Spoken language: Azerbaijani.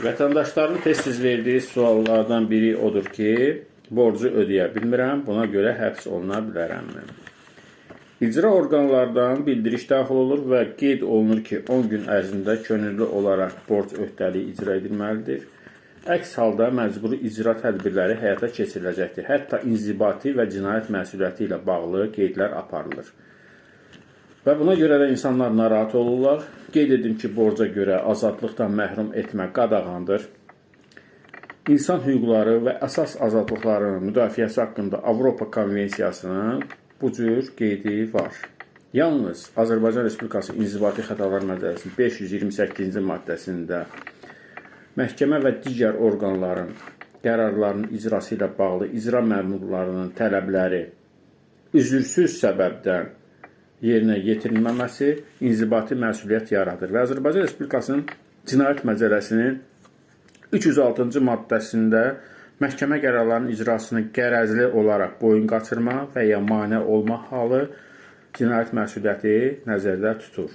Vətəndaşların tez-tez verdiyi suallardan biri odur ki, borcu ödəyə bilmirəm, buna görə həbs oluna bilərəmmi? İcra orqanlardan bildiriş daxil olur və qeyd olunur ki, 10 gün ərzində könüllü olaraq borc öhdəliyi icra edilməlidir. Əks halda məcburi icra tədbirləri həyata keçiriləcəkdir. Hətta inzibati və cinayət məsuliyyəti ilə bağlı qeydlər aparılır. Və buna görə də insanlar narahat olurlar. Qeyd edim ki, borca görə azadlıqdan məhrum etmə qadağandır. İnsan hüquqları və əsas azadlıqlarının müdafiəsi haqqında Avropa Konvensiyasının bu cür qeydi var. Yalnız Azərbaycan Respublikası İnzibati Xətalar Məcəlləsinin 528-ci maddəsində məhkəmə və digər orqanların qərarlarının icrası ilə bağlı icra məmurlarının tələbləri üzürsüz səbəbdən yerinə yetirilməməsi inzibati məsuliyyət yaradır və Azərbaycan Respublikasının Cinayət Məcəlləsinin 306-cı maddəsində məhkəmə qərarlarının icrasını qərəzli olaraq boyun qaçırma və ya mane olma halı cinayət məsuliyyəti nəzərdə tutur.